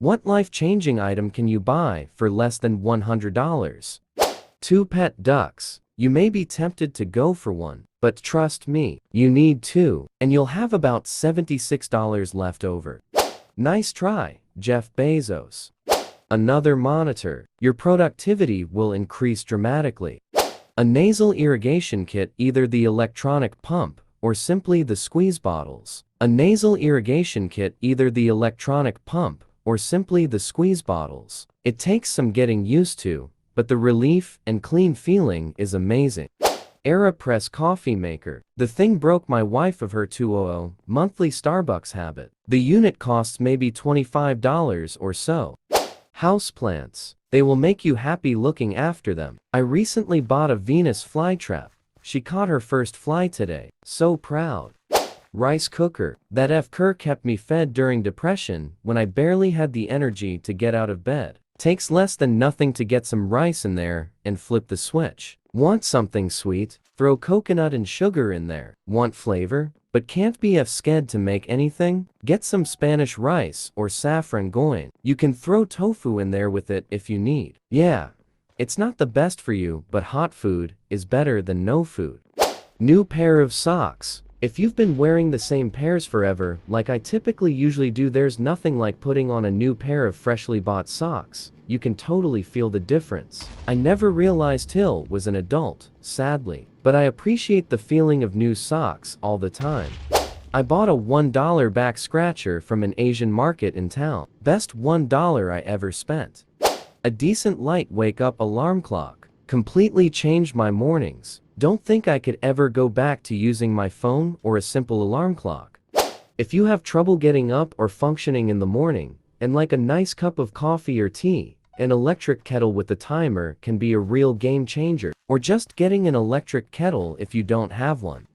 What life-changing item can you buy for less than $100? 2 pet ducks. You may be tempted to go for one, but trust me, you need two, and you'll have about $76 left over. Nice try, Jeff Bezos. Another monitor. Your productivity will increase dramatically. A nasal irrigation kit, either the electronic pump or simply the squeeze bottles. A nasal irrigation kit, either the electronic pump or simply the squeeze bottles. It takes some getting used to, but the relief and clean feeling is amazing. AITAH coffee maker. The thing broke my wife of her 200 monthly Starbucks habit. The unit costs maybe $25 or so. Houseplants. They will make you happy looking after them. I recently bought a Venus flytrap. She caught her first fly today. So proud. Rice cooker. That F-cur kept me fed during depression when I barely had the energy to get out of bed. Takes less than nothing to get some rice in there and flip the switch. Want something sweet? Throw coconut and sugar in there. Want flavor, but can't be scared to make anything? Get some Spanish rice or saffron goin. You can throw tofu in there with it if you need. Yeah, it's not the best for you, but hot food is better than no food. New pair of socks. If you've been wearing the same pairs forever, like I typically usually do, there's nothing like putting on a new pair of freshly bought socks. You can totally feel the difference. I never realized till was an adult, sadly, but I appreciate the feeling of new socks all the time. I bought a $1 back scratcher from an Asian market in town. Best $1 I ever spent. A decent light wake-up alarm clock. Completely changed my mornings. Don't think I could ever go back to using my phone or a simple alarm clock. If you have trouble getting up or functioning in the morning, and like a nice cup of coffee or tea, an electric kettle with a timer can be a real game changer. Or just getting an electric kettle if you don't have one.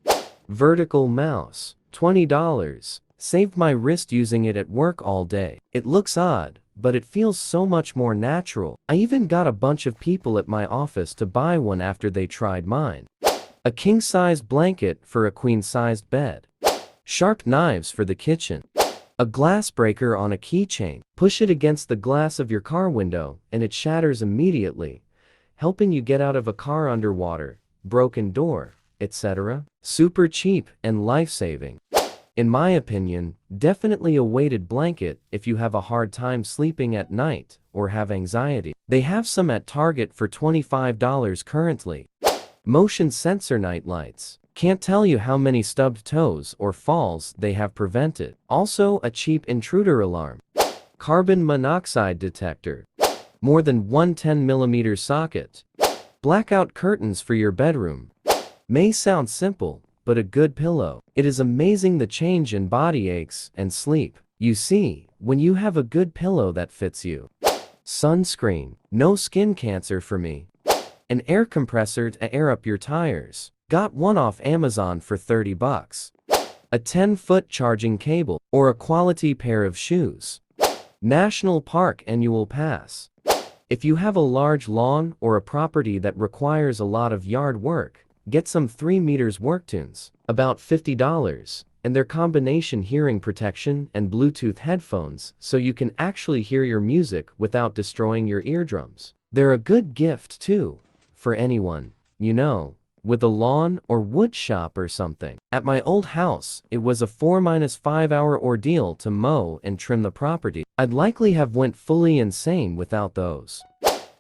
Vertical mouse. $20. Saved my wrist using it at work all day. It looks odd, but it feels so much more natural. I even got a bunch of people at my office to buy one after they tried mine. A king-sized blanket for a queen-sized bed. Sharp knives for the kitchen. A glass breaker on a keychain. Push it against the glass of your car window and it shatters immediately, helping you get out of a car underwater, broken door, etc. Super cheap and life-saving. In my opinion, definitely a weighted blanket if you have a hard time sleeping at night or have anxiety. They have some at Target for $25 currently. Motion sensor night lights. Can't tell you how many stubbed toes or falls they have prevented. Also a cheap intruder alarm. Carbon monoxide detector. More than 110mm socket. Blackout curtains for your bedroom. May sound simple, but a good pillow. It is amazing the change in body aches and sleep you see when you have a good pillow that fits you. Sunscreen. No skin cancer for me. An air compressor to air up your tires. Got one off Amazon for $30. A 10-foot charging cable or a quality pair of shoes. National Park annual pass. If you have a large lawn or a property that requires a lot of yard work, get some 3 meters Worktunes, about $50, and their combination hearing protection and Bluetooth headphones so you can actually hear your music without destroying your eardrums. They're a good gift too, for anyone, you know, with a lawn or wood shop or something. At my old house, it was a 4-5 hour ordeal to mow and trim the property. I'd likely have went fully insane without those.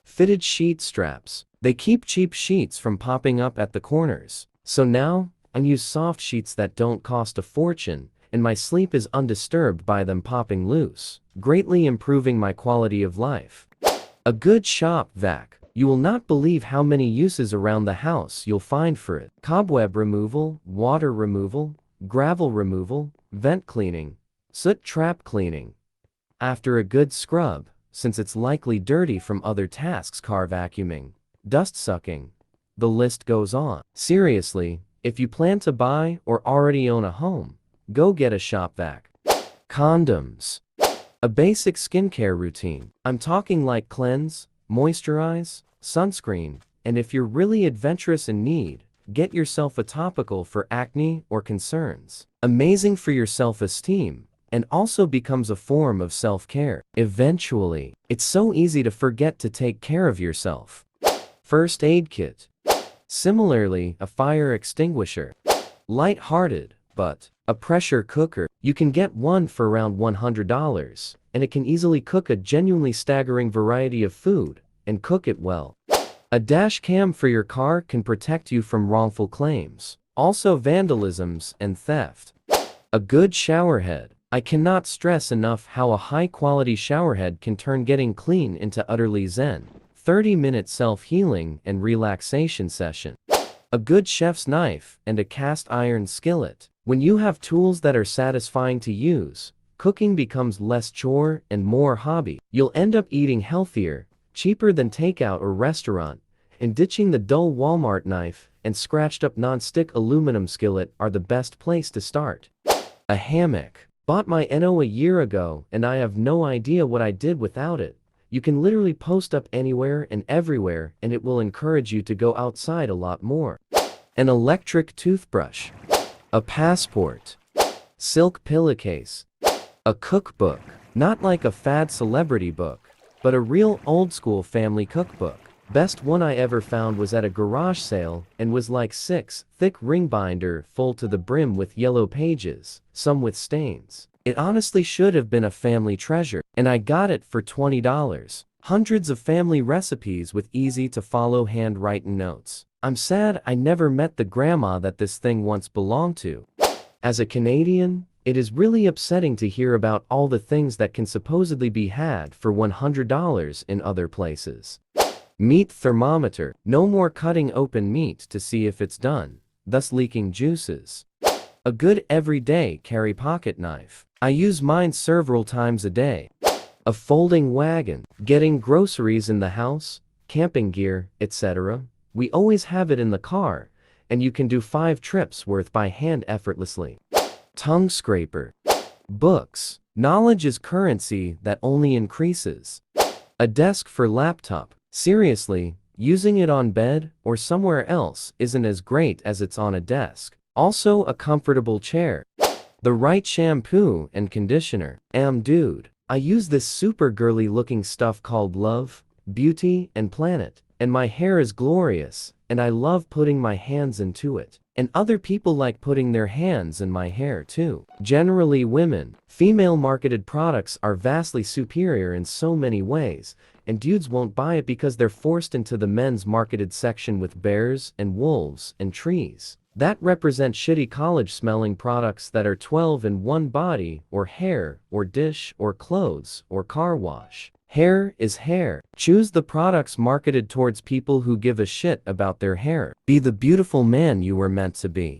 Fitted sheet straps. They keep cheap sheets from popping up at the corners. So now, I use soft sheets that don't cost a fortune, and my sleep is undisturbed by them popping loose, greatly improving my quality of life. A good shop vac. You will not believe how many uses around the house you'll find for it. Cobweb removal, water removal, gravel removal, vent cleaning, soot trap cleaning. After a good scrub, since it's likely dirty from other tasks, car vacuuming, dust sucking, the list goes on. Seriously, if you plan to buy or already own a home, go get a shop vac. Condoms. A basic skincare routine. I'm talking like cleanse, moisturize, sunscreen, and if you're really adventurous in need, get yourself a topical for acne or concerns. Amazing for your self-esteem and also becomes a form of self-care. Eventually, it's so easy to forget to take care of yourself. First aid kit. Similarly, a fire extinguisher. Light-hearted, but a pressure cooker. You can get one for around $100, and it can easily cook a genuinely staggering variety of food, and cook it well. A dash cam for your car can protect you from wrongful claims, also vandalisms and theft. A good showerhead. I cannot stress enough how a high-quality showerhead can turn getting clean into utterly zen. 30-minute self-healing and relaxation session. A good chef's knife and a cast iron skillet. When you have tools that are satisfying to use, cooking becomes less chore and more hobby. You'll end up eating healthier, cheaper than takeout or restaurant, and ditching the dull Walmart knife and scratched-up non-stick aluminum skillet are the best place to start. A hammock. Bought my NO a year ago and I have no idea what I did without it. You can literally post up anywhere and everywhere and it will encourage you to go outside a lot more. An electric toothbrush. A passport. Silk pillowcase. A cookbook. Not like a fad celebrity book, but a real old-school family cookbook. Best one I ever found was at a garage sale and was like 6, thick ring binder full to the brim with yellow pages, some with stains. It honestly should have been a family treasure, and I got it for $20. Hundreds of family recipes with easy-to-follow handwritten notes. I'm sad I never met the grandma that this thing once belonged to. As a Canadian, it is really upsetting to hear about all the things that can supposedly be had for $100 in other places. Meat thermometer. No more cutting open meat to see if it's done, thus leaking juices. A good everyday carry pocket knife. I use mine several times a day. A folding wagon. Getting groceries in the house, camping gear, etc. We always have it in the car, and you can do 5 trips worth by hand effortlessly. Tongue scraper. Books. Knowledge is currency that only increases. A desk for laptop. Seriously, using it on bed or somewhere else isn't as great as it's on a desk. Also a comfortable chair. The right shampoo and conditioner. Dude, I use this super girly looking stuff called Love, Beauty, and Planet, and my hair is glorious, and I love putting my hands into it. And other people like putting their hands in my hair too. Generally women. Female marketed products are vastly superior in so many ways, and dudes won't buy it because they're forced into the men's marketed section with bears and wolves and trees. That represent shitty college smelling products that are 12 in one body, or hair, or dish, or clothes, or car wash. Hair is hair. Choose the products marketed towards people who give a shit about their hair. Be the beautiful man you were meant to be.